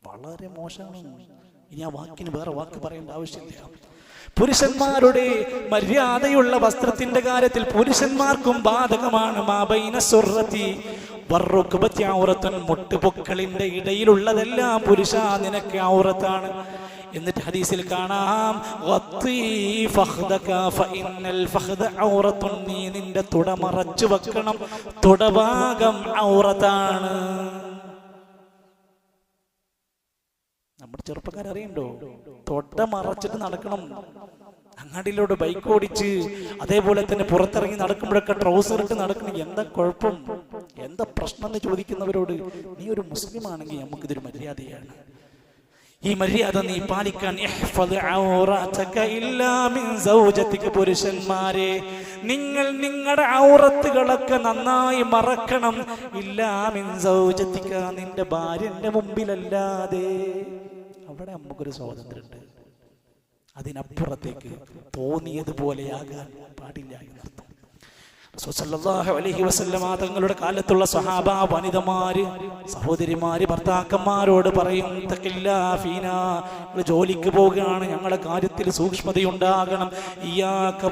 വളരെ മോശമാണ്. ഇനി ആ വാക്കിന് വേറെ വാക്ക് പറയേണ്ട ആവശ്യമില്ല. പുരുഷന്മാരുടെ മര്യാദയുള്ള വസ്ത്രത്തിന്റെ കാര്യത്തിൽ പുരുഷന്മാർക്കും ബാധകമാണ്. മാബൈന സുർറതി വറുക്ബതി ഔറത്തുൻ, മുട്ടുപൊക്കളിന്റെ ഇടയിലുള്ളതെല്ലാം പുരുഷ നിനക്ക് ഔറത്താണ്. എന്നിട്ട് ഹദീസിൽ കാണാം, ഗത്തി ഫഖ്ദക ഫഇന്നൽ ഫഖ്ദ ഔറത്തുൻ, നീ നിന്റെ തുട മറച്ചു വെക്കണം, തുടഭാഗം ഔറത്താണ്. നമ്മുടെ ചെറുപ്പക്കാരറിയണ്ടോ? തൊട്ട മറച്ചിട്ട് നടക്കണം. അങ്ങാടിയിലോട്ട് ബൈക്ക് ഓടിച്ച്, അതേപോലെ തന്നെ പുറത്തിറങ്ങി നടക്കുമ്പോഴൊക്കെ ട്രൗസർ ഇട്ട് നടക്കണം. എന്താ കുഴപ്പം, എന്താ പ്രശ്നം എന്ന് ചോദിക്കുന്നവരോട്, നീ ഒരു മുസ്ലിം ആണെങ്കിൽ നമുക്കിതൊരു മര്യാദയാണ്. ഈ മര്യാദ നീ പാലിക്കാൻ പുരുഷന്മാരെ, നിങ്ങൾ നിങ്ങളുടെ ഔറത്തുകളൊക്കെ നന്നായി മറക്കണം. ഇല്ലാ മിൻ സൗജതിക, നിന്റെ ഭാര്യന്റെ മുമ്പിലല്ലാതെ. അവിടെ നമുക്കൊരു സ്വാതന്ത്ര്യമുണ്ട്. അതിനപ്പുറത്തേക്ക് തോന്നിയതുപോലെയാകാൻ പാടില്ല എന്നർത്ഥം. സല്ലല്ലാഹു അലൈഹി വസല്ലമ തങ്ങളുടെ കാലത്തുള്ള സ്വഹാബ വനിതമാര്, സഹോദരിമാര് ഭർത്താക്കന്മാരോട് പറയും, തഖില്ലാ ഫീനാ, ജോലിക്ക് പോവുകയാണ്, ഞങ്ങളുടെ കാര്യത്തിൽ സൂക്ഷ്മതയുണ്ടാകണം. ഇയ്യാക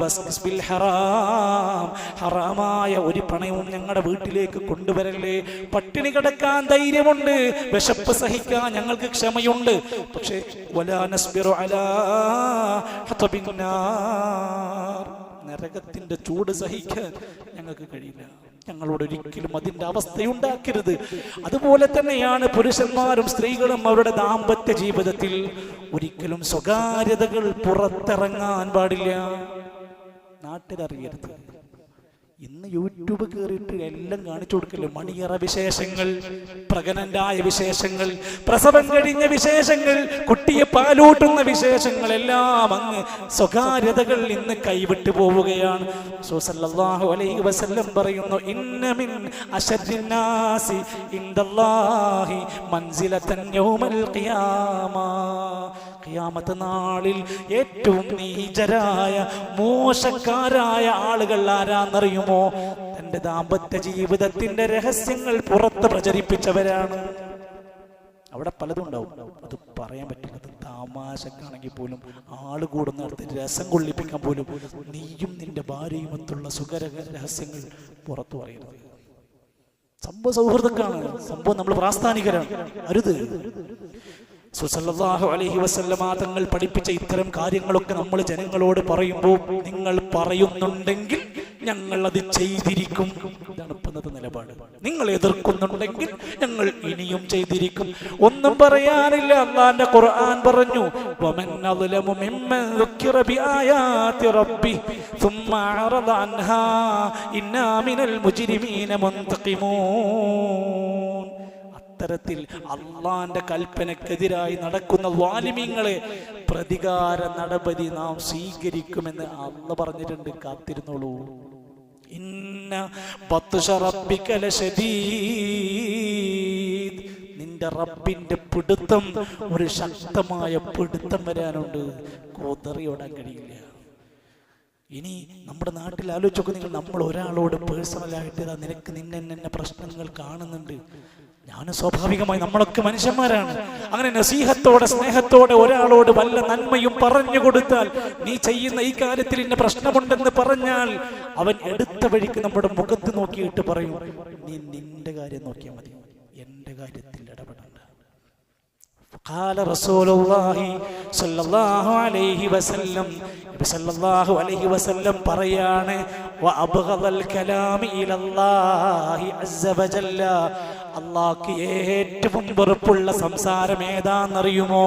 ബിൽ ഹറാം, ഹറാമായ ഒരു പണയവും ഞങ്ങളുടെ വീട്ടിലേക്ക് കൊണ്ടുവരല്ലേ. പട്ടിണി കിടക്കാൻ ധൈര്യമുണ്ട്, വിശപ്പ് സഹിക്കാൻ ഞങ്ങൾക്ക് ക്ഷമയുണ്ട്, പക്ഷേ വലാ നസ്ബിറു അലാ ഹതബിൻ നാർ, നരകത്തിന്റെ ചൂട് സഹിക്കാൻ ഞങ്ങൾക്ക് കഴിയില്ല. ഞങ്ങളോട് ഒരിക്കലും അതിന്റെ അവസ്ഥയുണ്ടാക്കരുത്. അതുപോലെ തന്നെയാണ് പുരുഷന്മാരും സ്ത്രീകളും അവരുടെ ദാമ്പത്യ ജീവിതത്തിൽ ഒരിക്കലും സ്വകാര്യതകൾ പുറത്തിറങ്ങാൻ പാടില്ല, നാട്ടിലറിയരുത്. ഇന്ന് യൂട്യൂബ് കയറിയിട്ട് എല്ലാം കാണിച്ചു കൊടുക്കല്ലോ, മണിയറ വിശേഷങ്ങൾ, പ്രഗ്നന്റായ വിശേഷങ്ങൾ, പ്രസവം കഴിഞ്ഞ വിശേഷങ്ങൾ, കുട്ടിയെ പാലൂട്ടുന്ന വിശേഷങ്ങൾ, എല്ലാം അങ്ങ് സ്വകാര്യതകൾ ഇന്ന് കൈവിട്ടു പോവുകയാണ്. സല്ലല്ലാഹു അലൈഹി വസല്ലം പറയുന്നു, ഇന്ന മിൻ അശദ്ദിന്നാസി ഇൻദല്ലാഹി മൻസിലതൻ യൗമൽ ഖിയാമ, ഖിയാമത്ത് നാളിൽ ഏറ്റവും നീചരായ മോശക്കാരായ ആളുകൾ ആരാന്നറിയുമോ? തന്റെ ദാമ്പത്യ ജീവിതത്തിന്റെ രഹസ്യങ്ങൾ പുറത്ത് പ്രചരിപ്പിച്ചവരാണ്. അവിടെ പലതും ഉണ്ടാവും, അത് പറയാൻ പറ്റില്ല. അത് തമാശക്കാണെങ്കിൽ പോലും, ആള് കൂടുന്നിടത്ത് രസം കൊള്ളിപ്പിക്കാൻ പോലും നീയും നിന്റെ ഭാര്യയുമൊത്തുള്ള സുഖ രഹസ്യങ്ങൾ പുറത്തു പറയരുത്. സംഭവ സൗഹൃദക്കാണ്, സംഭവം നമ്മൾ പ്രാസ്ഥാനികരാണ്, അരുത്. സല്ലല്ലാഹു അലൈഹി വസല്ലമ തങ്ങൾ പഠിപ്പിച്ച ഇത്തരം കാര്യങ്ങളൊക്കെ നമ്മൾ ജനങ്ങളോട് പറയുമ്പോൾ, നിങ്ങൾ പറയുന്നുണ്ടെങ്കിൽ ഞങ്ങൾ അത് ചെയ്തിരിക്കും, ഇതാണ് ഇപ്പോഴത്തെ നിലപാട്. നിങ്ങൾ എതിർക്കുന്നുണ്ടെങ്കിൽ ഞങ്ങൾ ഇനിയും ചെയ്തിരിക്കും. ഒന്നും പറയാനില്ല. അല്ലാഹുവിന്റെ ഖുർആൻ പറഞ്ഞു, വമൻ അദ്ലമു മിമ്മൻ ദുക്കിറ ബിആയാതി റബ്ബി സുമ്മ അറദ അൻഹാ ഇന്നാ മിനൽ മുജ്രിമീന മുൻതഖിമൂൻ. അത്തരത്തിൽ അള്ളാന്റെ കൽപ്പനക്കെതിരായി നടക്കുന്ന വാലിമീങ്ങളെ പ്രതികാര നടപടി നാം സ്വീകരിക്കുമെന്ന് അള്ളാഹ് പറഞ്ഞിട്ടുണ്ട്. കാത്തിരുന്നോളൂ. ഇന്ന ബത്ശ റബ്ബിക ലശദീദ്, നിന്റെ റബ്ബിന്റെ പിടുത്തം ഒരു ശക്തമായ പിടുത്തം വരാനുണ്ട്. കോതറിയോടാൻ കഴിയില്ല. ഇനി നമ്മുടെ നാട്ടിൽ ആലോചിച്ചൊക്കെ നിങ്ങൾ, നമ്മൾ ഒരാളോട് പേഴ്സണലായിട്ട് നിനക്ക് നിന്നെ പ്രശ്നങ്ങൾ കാണുന്നുണ്ട്. ഞാൻ സ്വാഭാവികമായി, നമ്മളൊക്കെ മനുഷ്യന്മാരാണ്. അങ്ങനെ നസീഹത്തോടെ സ്നേഹത്തോടെ ഒരാളോട് വല്ല നന്മയും പറഞ്ഞു കൊടുത്താൽ, നീ ചെയ്യുന്ന ഈ കാര്യത്തിൽ ഇന്ന പ്രശ്നമുണ്ടെന്ന് പറഞ്ഞാൽ, അവൻ എടുത്ത വഴിക്ക് നമ്മുടെ മുഖത്ത് നോക്കിയിട്ട് പറയും, നീ നിന്റെ കാര്യം നോക്കിയാൽ മതി, എന്റെ കാര്യത്തിൽ ഇടപെടണ്ട. ഖാല റസൂലുള്ളാഹി സ്വല്ലല്ലാഹു അലൈഹി വസല്ലം, നബി സല്ലല്ലാഹു അലൈഹി വസല്ലം പറയാണ്, വഅബ്ഗദൽ കലാമി ഇലല്ലാഹി അസ്സ വജല്ല, അല്ലാഹുക്ക് ഏറ്റവും വെറുപ്പുള്ള സംസാരം ഏതാണെന്നറിയുമോ?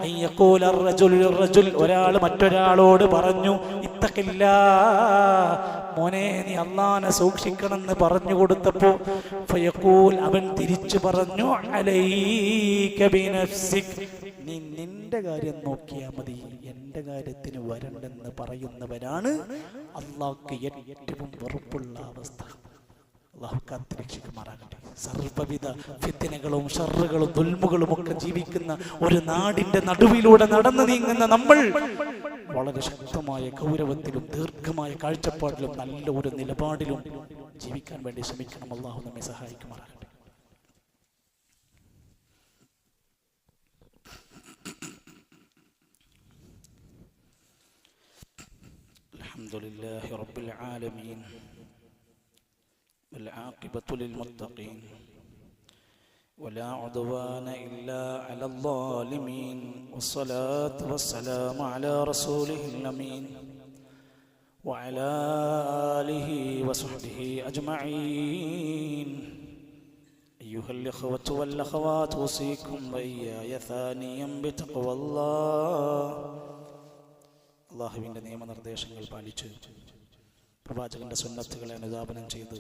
അയ്യഖൂല റജുൽ, ഒരാൾ മറ്റൊരാളോട് പറഞ്ഞു, ഇത്തഖില്ലാ, മോനെ നീ അല്ലാഹനെ സൂക്ഷിക്കണമെന്ന് പറഞ്ഞു കൊടുത്തപ്പോ, ഫയഖൂൽ, അവൻ തിരിച്ചു പറഞ്ഞു, അലൈക ബിനഫ്സിക്, നീ നിന്റെ കാര്യം നോക്കിയാൽ മതി, എന്റെ കാര്യത്തിന് വരണ്ടെന്ന് പറയുന്നവരാണ് അല്ലാഹുക്ക് ഏറ്റവും വെറുപ്പുള്ള അവസ്ഥ. അല്ലാഹു കാത്തുരക്ഷിക്കുമാറാകട്ടെ. സർവ്വവിധ ഫിത്നകളും ഷർറുകളും ദുൽമുകളും ഒക്കെ ജീവിക്കുന്ന ഒരു നാടിന്റെ നടുവിലൂടെ നടന്നു നീങ്ങുന്ന നമ്മൾ വളരെ ശക്തമായ ഗൗരവത്തിലും ദീർഘമായ കാഴ്ചപ്പാടിലും നല്ല ഒരു നിലപാടിലും ജീവിക്കാൻ വേണ്ടി ശ്രമിക്കണം. അല്ലാഹു നമ്മെ സഹായിക്കുമാറാകട്ടെ. അൽഹംദുലില്ലാഹി റബ്ബിൽ ആലമീൻ والعاقبة للمتقين ولا عدوان إلا على الظالمين والصلاة والسلام على رسوله الأمين وعلى آله وصحبه أجمعين. أيها الإخوة والأخوات، أوصيكم وإياي ثانيا بتقوى الله. അല്ലാഹുവിൻ്റെ നിയമനിർദ്ദേശങ്ങൾ പാലിച്ച് പ്രവാചകന്റെ സുന്നത്തുകളെ അനുധാപനം ചെയ്ത്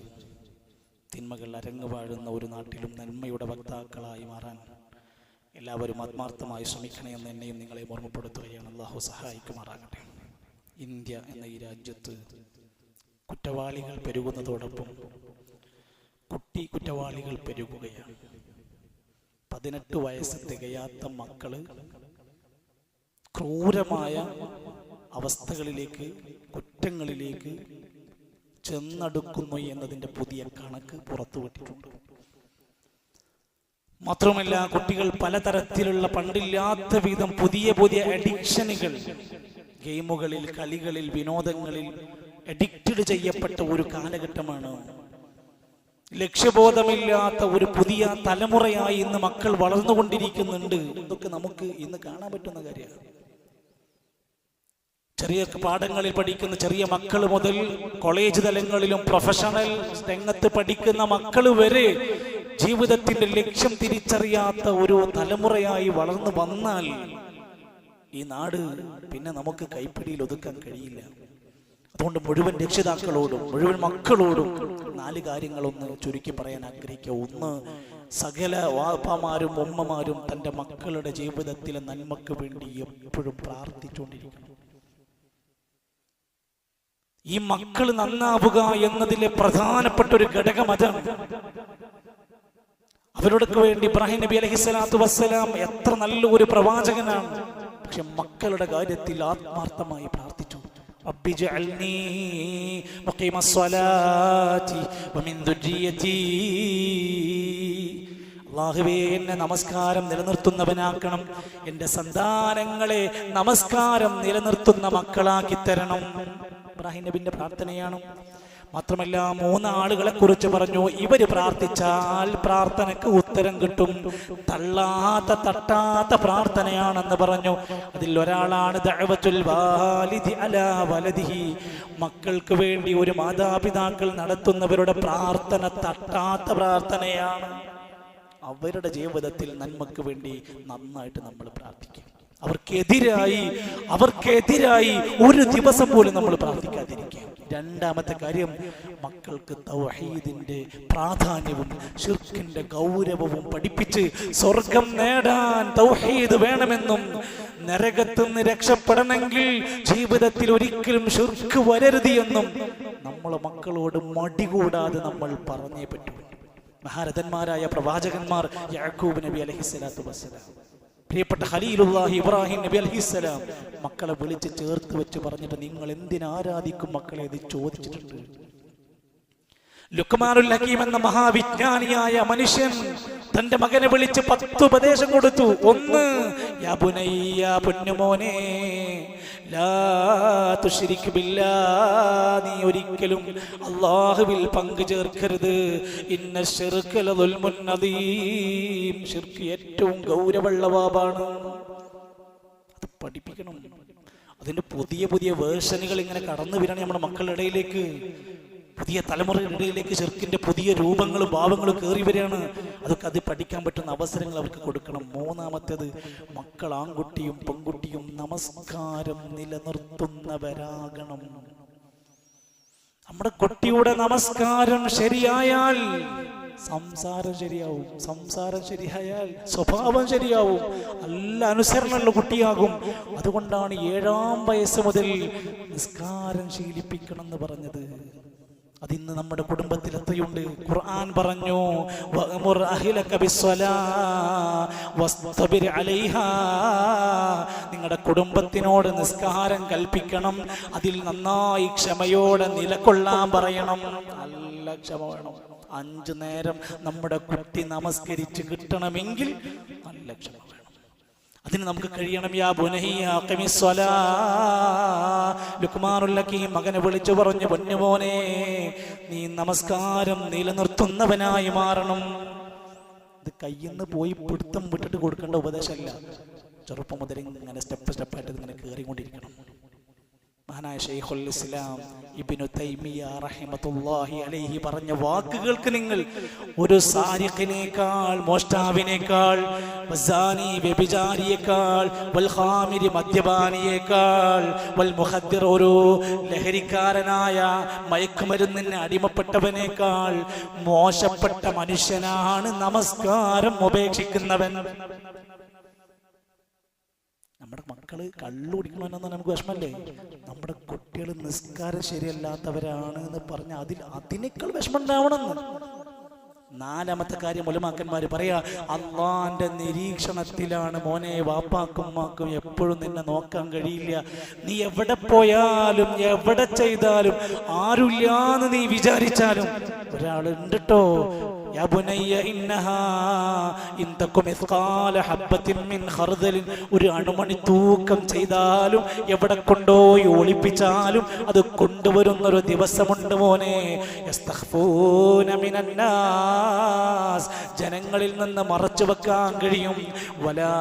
തിന്മകൾ അരങ്ങുവാഴുന്ന ഒരു നാട്ടിലും നന്മയുടെ വക്താക്കളായി മാറാൻ എല്ലാവരും ആത്മാർത്ഥമായി ശ്രമിക്കണേ എന്ന് എന്നെയും നിങ്ങളെ ഓർമ്മപ്പെടുത്തുകയാണ്. അള്ളാഹു സഹായിക്കുമാറാകട്ടെ. ഇന്ത്യ എന്ന ഈ രാജ്യത്ത് കുറ്റവാളികൾ പെരുകുന്നതോടൊപ്പം കുറ്റവാളികൾ പെരുകുകയാണ്. 18 വയസ്സ് തികയാത്ത മക്കള് ക്രൂരമായ അവസ്ഥകളിലേക്ക്, കുറ്റങ്ങളിലേക്ക് ചെന്നടുക്കുന്നു എന്നതിൻ്റെ പുതിയ കണക്ക് പുറത്തുവിട്ടിട്ടുണ്ട്. മാത്രമല്ല, കുട്ടികൾ പലതരത്തിലുള്ള പണ്ടില്ലാത്ത വിധം പുതിയ പുതിയ അഡിക്ഷനുകൾ, ഗെയിമുകളിൽ, കളികളിൽ, വിനോദങ്ങളിൽ അഡിക്റ്റഡ് ചെയ്യപ്പെട്ട ഒരു കാലഘട്ടമാണ്. ലക്ഷ്യബോധമില്ലാത്ത ഒരു പുതിയ തലമുറയായി ഇന്ന് മക്കൾ വളർന്നുകൊണ്ടിരിക്കുന്നുണ്ട്. ഇതൊക്കെ നമുക്ക് ഇന്ന് കാണാൻ പറ്റുന്ന കാര്യമാണ്. ചെറിയ പാഠങ്ങളിൽ പഠിക്കുന്ന ചെറിയ മക്കൾ മുതൽ കോളേജ് തലങ്ങളിലും പ്രൊഫഷണൽ രംഗത്ത് പഠിക്കുന്ന മക്കൾ വരെ ജീവിതത്തിന്റെ ലക്ഷ്യം തിരിച്ചറിയാത്ത ഒരു തലമുറയായി വളർന്നു വന്നാൽ ഈ നാട് പിന്നെ നമുക്ക് കൈപ്പിടിയിൽ ഒതുക്കാൻ കഴിയില്ല. അതുകൊണ്ട് മുഴുവൻ രക്ഷിതാക്കളോടും മുഴുവൻ മക്കളോടും 4 കാര്യങ്ങളൊന്ന് ചുരുക്കി പറയാൻ ആഗ്രഹിക്കുക. ഒന്ന്, സകല വാപ്പമാരും ഉമ്മമാരും തൻ്റെ മക്കളുടെ ജീവിതത്തിലെ നന്മക്ക് വേണ്ടി എപ്പോഴും പ്രാർത്ഥിച്ചുകൊണ്ടിരിക്കണം. ഈ മക്കൾ നന്നാവുക എന്നതിലെ പ്രധാനപ്പെട്ട ഒരു ഘടകം അതാണ്. അവരോടൊക്കെ വേണ്ടി ഇബ്രാഹിം നബി അലൈഹിസ്സലാത്തു വസ്സലാം എത്ര നല്ലൊരു പ്രവാചകനാണ്. പക്ഷെ മക്കളുടെ കാര്യത്തിൽ ആത്മാർത്ഥമായി പ്രാർത്ഥിച്ചു. റബ്ബി ജഅൽനീ മുഖീമസ്സലാത്തി വമിൻ ദുർരിയതി. അല്ലാഹുവേ, എന്നെ നമസ്കാരം നിലനിർത്തുന്നവനാക്കണം, എൻ്റെ സന്താനങ്ങളെ നമസ്കാരം നിലനിർത്തുന്ന മക്കളാക്കി തരണം. ഇബ്രാഹിം നബിന്റെ പ്രാർത്ഥനയാണ്. മാത്രമല്ല, 3 ആളുകളെ കുറിച്ച് പറഞ്ഞു. ഇവര് പ്രാർത്ഥിച്ചാൽ പ്രാർത്ഥനക്ക് ഉത്തരം കിട്ടും. തട്ടാത്ത പ്രാർത്ഥനയാണെന്ന് പറഞ്ഞു. അതിൽ ഒരാളാണ് ദഅവത്തുൽ വാലിദി അലാ വലദിഹി. മക്കൾക്ക് വേണ്ടി ഒരു മാതാപിതാക്കൾ നടത്തുന്നവരുടെ പ്രാർത്ഥന തട്ടാത്ത പ്രാർത്ഥനയാണ്. അവരുടെ ജീവിതത്തിൽ നന്മക്ക് വേണ്ടി നന്നായിട്ട് നമ്മൾ പ്രാർത്ഥിക്കും. അവർക്കെതിരായി ഒരു ദിവസം പോലും നമ്മൾ പ്രാർത്ഥിക്കാതിരിക്കുക. 2ാമത്തെ കാര്യം, മക്കൾക്ക് തൗഹീദിന്റെ പ്രാധാന്യവും ശിർക്കിന്റെ ഗൗരവവും പഠിപ്പിച്ച് സ്വർഗം നേടാൻ തൗഹീദ് വേണമെന്നും നരകത്തു നിന്ന് രക്ഷപ്പെടണമെങ്കിൽ ജീവിതത്തിൽ ഒരിക്കലും ശിർക്ക് വരരുത് എന്നും നമ്മളെ മക്കളോട് മടികൂടാതെ നമ്മൾ പറഞ്ഞേ പറ്റൂ. മഹാരഥന്മാരായ പ്രവാചകന്മാർ യാക്കൂബ് നബി അലൈഹിസ്സലാത്തു വസ്സലാം, പ്രിയപ്പെട്ട ഖലീലുല്ലാഹി ഇബ്രാഹിം നബി അലൈഹിസ്സലാം മക്കളെ വിളിച്ച് ചേർത്ത് വെച്ച് പറഞ്ഞിട്ട്, നിങ്ങൾ എന്തിനാരാധിക്കും മക്കളെ എന്ന് ചോദിച്ചിട്ടുണ്ട്. ലുക്മാനുൽ ഹകീം എന്ന മഹാവിജ്ഞാനിയായ മനുഷ്യൻ തന്റെ മകനെ വിളിച്ച് 10 ഉപദേശം കൊടുത്തു. 1, യാ ബുനയ്യ, പൊന്നുമോനെ, ലാ തുശ്രിക് ബില്ലാഹ്, നീ ഒരിക്കലും അല്ലാഹുവിൽ പങ്കു ചേർക്കരുത്. ഇന്ന ശിർക ലദുൽമുൻ അദീം, ശിർക്ക് ഏറ്റവും ഗൗരവമുള്ള പാപാണ്. അത് പഠിപ്പിക്കണം. അതിന്റെ പുതിയ പുതിയ വേർഷനുകൾ ഇങ്ങനെ കടന്നു വരികയാണ് നമ്മുടെ മക്കളുടെ ഇടയിലേക്ക്. പുതിയ തലമുറയുടെ ഇടയിലേക്ക് ശിർക്കിന്റെ പുതിയ രൂപങ്ങളും ഭാവങ്ങളും കയറി വരികയാണ്. അതൊക്കെ അത് പഠിക്കാൻ പറ്റുന്ന അവസരങ്ങൾ അവർക്ക് കൊടുക്കണം. 3ാമത്തേത്, മക്കൾ ആൺകുട്ടിയും പെൺകുട്ടിയും നമസ്കാരം നിലനിർത്തുന്നവരാകണം. നമ്മുടെ കുട്ടിയുടെ നമസ്കാരം ശരിയായാൽ സംസാരം ശരിയാവും. സംസാരം ശരിയായാൽ സ്വഭാവം ശരിയാവും. നല്ല അനുസരണമുള്ള കുട്ടിയാകും. അതുകൊണ്ടാണ് 7ാം വയസ്സ് മുതൽ നിസ്കാരം ശീലിപ്പിക്കണം എന്ന് പറഞ്ഞത്. അതിന്ന് നമ്മുടെ കുടുംബത്തിൽ എത്രയുണ്ട്. ഖുർആൻ പറഞ്ഞു, വഅ്മുർ അഹ്ലക ബിസ്സലാ വസ്തബിർ അലൈഹാ, നിങ്ങളുടെ കുടുംബത്തിനോട് നിസ്കാരം കൽപ്പിക്കണം, അതിൽ നന്നായി ക്ഷമയോടെ നിലകൊള്ളാൻ പറയണം. നല്ല ക്ഷമ വേണം. 5 നേരം നമ്മുടെ കുട്ടി നമസ്കരിച്ച് കിട്ടണമെങ്കിൽ നല്ല ക്ഷമ വേണം. അതിന് നമുക്ക് കഴിയണം. യാ ബുനയ്യ അഖിമിസ് സ്വലാ, ലുക്മാനുൽ ഹകീം മകനെ വിളിച്ചു പറഞ്ഞു, പൊന്നുമോനെ, നീ നമസ്കാരം നിലനിർത്തുന്നവനായി മാറണം. ഇത് കയ്യിന്ന് പോയി പിടുത്തം വിട്ടിട്ട് കൊടുക്കേണ്ട ഉപദേശമല്ല. ചെറുപ്പം മുതൽ ഇങ്ങനെ സ്റ്റെപ്പായിട്ട് ഇങ്ങനെ കയറിക്കൊണ്ടിരിക്കണം. മഹാനായ ശൈഖുൽ ഇസ്ലാം ഇബ്നു തൈമിയ റഹിമത്തുള്ളാഹി അലൈഹി പറഞ്ഞ വാക്കുകൾക്ക് നിങ്ങൾ ഒരു സാരിഖിനേക്കാൾ, മോഷ്ടാവിനേക്കാൾ, വസാനി വ്യഭിചാരിയേക്കാൾ, വൽ ഖാമിരി മദ്യപാനിയേക്കാൾ, വൽ മുഖദ്ദിർ ഒരു ലഹരിക്കാരനായ മയക്കുമരുന്നിന് അടിമപ്പെട്ടവനേക്കാൾ മോശപ്പെട്ട മനുഷ്യനാണ് നമസ്കാരം ഉപേക്ഷിക്കുന്നവൻ. നമ്മുടെ മക്കള് കള്ളുടിക്കണമെന്ന് നമുക്ക് വിഷമല്ലേ? നമ്മുടെ കുട്ടികൾ നിസ്കാരം ശരിയല്ലാത്തവരാണ് എന്ന് പറഞ്ഞാൽ അതിനേക്കാൾ വിഷമം ഉണ്ടാവണമെന്ന്. നാലാമത്തെ കാര്യം ഉലമാക്കന്മാര് പറയാ, അള്ളാന്റെ നിരീക്ഷണത്തിലാണ് മോനെ. വാപ്പാക്കും ഉമ്മാക്കും എപ്പോഴും നിന്നെ നോക്കാൻ കഴിയില്ല. നീ എവിടെ പോയാലും എവിടെ ചെയ്താലും ആരുമില്ലാന്ന് നീ വിചാരിച്ചാലും ഒരാളുണ്ട് ട്ടോ. യാ ബുനയ്യ ഇന്നഹാ ഇൻ തകും മിസ്ഖാല ഹബ്ബത്തിൻ മിൻ ഖർദലിൻ, ഒരു അണുമണി തൂക്കം ചെയ്താലും എവിടെ കൊണ്ടുപോയി ഒളിപ്പിച്ചാലും അത് കൊണ്ടുവരുന്നൊരു ദിവസമുണ്ട് മോനെ. യസ്തഖ്ഫൂന മിനന്നാസ്, ജനങ്ങളിൽ നിന്ന് മറച്ചു വെക്കാൻ കഴിയും. വലാ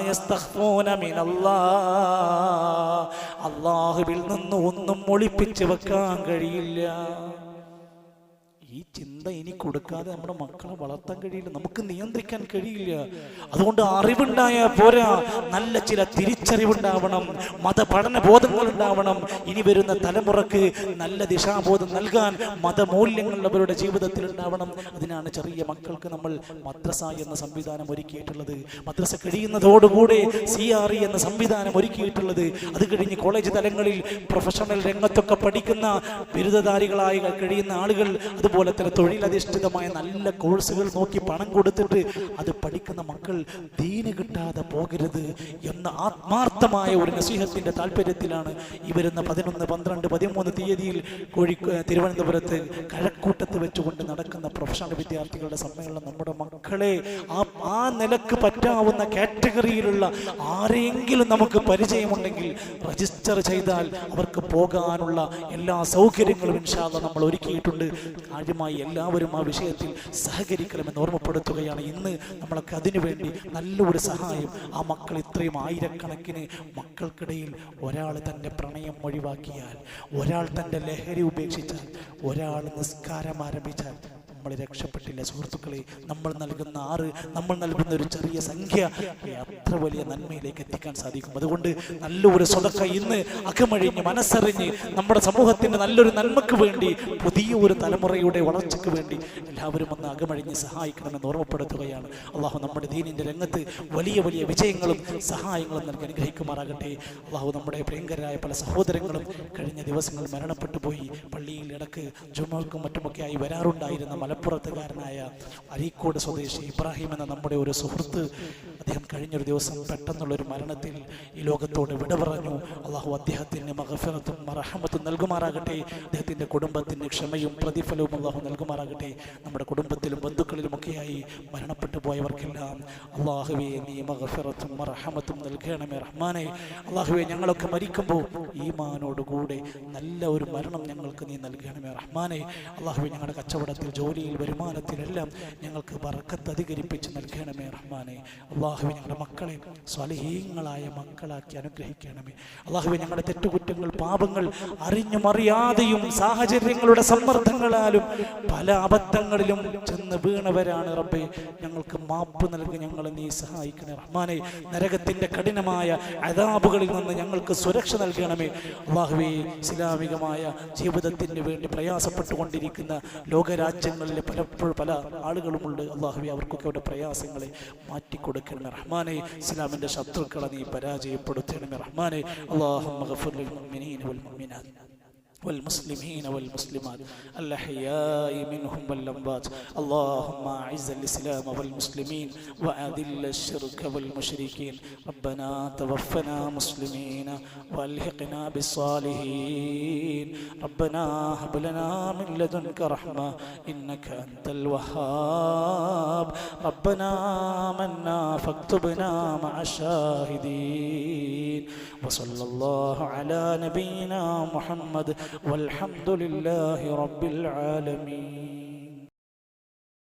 യസ്തഖ്ഫൂന മിനല്ലാഹ്, അല്ലാഹുവിൽ നിന്ന് ഒന്നും ഒളിപ്പിച്ചു വെക്കാൻ കഴിയില്ല. ഈ ചിന്ത ഇനി കൊടുക്കാതെ നമ്മുടെ മക്കളെ വളർത്താൻ കഴിയില്ല, നമുക്ക് നിയന്ത്രിക്കാൻ കഴിയില്ല. അതുകൊണ്ട് അറിവുണ്ടായാൽ പോരാ, നല്ല ചില തിരിച്ചറിവുണ്ടാവണം, മതപഠന ബോധങ്ങൾ ഉണ്ടാവണം. ഇനി വരുന്ന തലമുറക്ക് നല്ല ദിശാബോധം നൽകാൻ മതമൂല്യങ്ങൾ അവരുടെ ജീവിതത്തിൽ ഉണ്ടാവണം. അതിനാണ് ചെറിയ മക്കൾക്ക് നമ്മൾ മദ്രസ എന്ന സംവിധാനം ഒരുക്കിയിട്ടുള്ളത്. മദ്രസ കഴിയുന്നതോടുകൂടെ CRE എന്ന സംവിധാനം ഒരുക്കിയിട്ടുള്ളത്. അത് കഴിഞ്ഞ് കോളേജ് തലങ്ങളിൽ പ്രൊഫഷണൽ രംഗത്തൊക്കെ പഠിക്കുന്ന ബിരുദധാരികളായി കഴിയുന്ന ആളുകൾ, അതുപോലെ തന്നെ തൊഴിലധിഷ്ഠിതമായ നല്ല കോഴ്സുകൾ നോക്കി പണം കൊടുത്തിട്ട് അത് പഠിക്കുന്ന മക്കൾ ദീന് കിട്ടാതെ പോകരുത് എന്ന ആത്മാർത്ഥമായ ഒരു നസീഹത്തിന്റെ താല്പര്യത്തിലാണ് ഈ വരുന്ന 11, 12, 13 തീയതിയിൽ തിരുവനന്തപുരത്ത് കഴക്കൂട്ടത്ത് വെച്ചുകൊണ്ട് നടക്കുന്ന പ്രൊഫഷണൽ വിദ്യാർത്ഥികളുടെ സമ്മേളനം. നമ്മുടെ മക്കളെ ആ നിലക്ക് പറ്റാവുന്ന കാറ്റഗറിയിലുള്ള ആരെങ്കിലും നമുക്ക് പരിചയമുണ്ടെങ്കിൽ രജിസ്റ്റർ ചെയ്താൽ അവർക്ക് പോകാനുള്ള എല്ലാ സൗകര്യങ്ങളും ഇൻഷാ അല്ലാഹ് നമ്മൾ ഒരുക്കിയിട്ടുണ്ട്. ആദ്യമായി എല്ലാവരും ആ വിഷയത്തിൽ സഹകരിക്കണമെന്ന് ഓർമ്മപ്പെടുത്തുകയാണ്. ഇന്ന് നമ്മളൊക്കെ അതിനുവേണ്ടി നല്ലൊരു സഹായം. ആ മക്കൾ ഇത്രയും ആയിരക്കണക്കിന് മക്കൾക്കിടയിൽ ഒരാൾ തൻ്റെ പ്രണയം ഒഴിവാക്കിയാൽ, ഒരാൾ തൻ്റെ ലഹരി ഉപേക്ഷിച്ചാൽ, ഒരാൾ നിസ്കാരം ആരംഭിച്ചാൽ നമ്മൾ രക്ഷപ്പെട്ടില്ല സുഹൃത്തുക്കളെ. നമ്മൾ നൽകുന്ന ഒരു ചെറിയ സംഖ്യ അത്ര വലിയ നന്മയിലേക്ക് എത്തിക്കാൻ സാധിക്കും. അതുകൊണ്ട് നല്ലൊരു സ്വതക്ക ഇന്ന് അകമഴിഞ്ഞ് മനസ്സറിഞ്ഞ് നമ്മുടെ സമൂഹത്തിന്റെ നല്ലൊരു നന്മക്ക് വേണ്ടി, പുതിയ ഒരു തലമുറയുടെ വളർച്ചയ്ക്ക് വേണ്ടി എല്ലാവരും ഒന്ന് അകമഴിഞ്ഞ് സഹായിക്കണമെന്ന് ഓർമ്മപ്പെടുത്തുകയാണ്. അള്ളാഹു നമ്മുടെ ദീനിന്റെ രംഗത്ത് വലിയ വലിയ വിജയങ്ങളും സഹായങ്ങളും നൽകി അനുഗ്രഹിക്കുമാറാകട്ടെ. അള്ളാഹു നമ്മുടെ പ്രിയങ്കരായ പല സഹോദരങ്ങളും കഴിഞ്ഞ ദിവസങ്ങൾ മരണപ്പെട്ടു പോയി. പള്ളിയിൽ ഇടക്ക് ജുമക്കും മറ്റുമൊക്കെയായി വരാറുണ്ടായിരുന്ന മലപ്പുറത്തുകാരനായ അരീക്കോട് സ്വദേശി ഇബ്രാഹിം എന്ന നമ്മുടെ ഒരു സുഹൃത്ത്, അദ്ദേഹം കഴിഞ്ഞൊരു ദിവസം പെട്ടെന്നുള്ളൊരു മരണത്തിൽ ഈ ലോകത്തോട് വിട പറഞ്ഞു. അള്ളാഹു അദ്ദേഹത്തിന് മഗ്ഫിറത്തും റഹ്മത്തും നൽകുമാറാകട്ടെ. അദ്ദേഹത്തിന്റെ കുടുംബത്തിന് ക്ഷമയും പ്രതിഫലവും അള്ളാഹു നൽകുമാറാകട്ടെ. നമ്മുടെ കുടുംബത്തിലും ബന്ധുക്കളിലുമൊക്കെയായി മരണപ്പെട്ടു പോയവർക്കെല്ലാം അള്ളാഹുവേ നീ മഗ്ഫിറത്തും റഹ്മത്തും നൽകണമേ റഹ്മാനെ. അള്ളാഹുവേ ഞങ്ങളൊക്കെ മരിക്കുമ്പോൾ ഈമാനോടുകൂടെ നല്ല ഒരു മരണം ഞങ്ങൾക്ക് നീ നൽകണമേ റഹ്മാനെ. അള്ളാഹുവേ ഞങ്ങളുടെ കച്ചവടത്തിൽ, ജോലിയിൽ, വരുമാനത്തിലെല്ലാം ഞങ്ങൾക്ക് ബർക്കത്ത് അധികരിപ്പിച്ച് നൽകണമേ റഹ്മാനെ. അള്ളാഹുവേ ഞങ്ങളുടെ മക്കളെ സ്വാലിഹീങ്ങളായ മക്കളാക്കി അനുഗ്രഹിക്കണമേ. അള്ളാഹുവേ ഞങ്ങളുടെ തെറ്റുകുറ്റങ്ങൾ, പാപങ്ങൾ അറിഞ്ഞും അറിയാതെയും സാഹചര്യങ്ങളുടെ സമ്മർദ്ദങ്ങളാലും പല അബദ്ധങ്ങളിലും ചെന്ന് വീണവരാണ് റബ്ബേ. ഞങ്ങൾക്ക് മാപ്പ് നൽകി ഞങ്ങളെ നീ സഹായിക്കണേ റഹ്മാനെ. നരകത്തിന്റെ കഠിനമായ അദാബുകളിൽ നിന്ന് ഞങ്ങൾക്ക് സുരക്ഷ നൽകണമേ. അള്ളാഹുവേ ഇസ്ലാമികമായ ജീവിതത്തിന് വേണ്ടി പ്രയാസപ്പെട്ടുകൊണ്ടിരിക്കുന്ന ലോകരാജ്യങ്ങളിലെ പല ആളുകളുമുണ്ട്. അള്ളാഹുവേ അവർക്കൊക്കെ അവരുടെ പ്രയാസങ്ങളെ മാറ്റിക്കൊടുക്കണമേ റഹ്മാനെ. ഇസ്ലാമിന്റെ ശത്രുക്കളെ നീ പരാജയപ്പെടുത്തണമേ റഹ്മാനെ. അല്ലാഹുമ്മ ഗഫിർ ലിൽ മുഅ്മിനീന വൽ മുഅ്മിനാത്ത് والمسلمين والمسلمات الأحياء منهم والأموات. اللهم أعز الإسلام والمسلمين وأذل الشرك والمشركين. ربنا توفنا مسلمين وألحقنا بالصالحين. ربنا هب لنا من لدنك رحمة إنك أنت الوهاب. ربنا آمنا فاكتبنا مع الشاهدين. وصلى الله على نبينا محمد والحمد لله رب العالمين.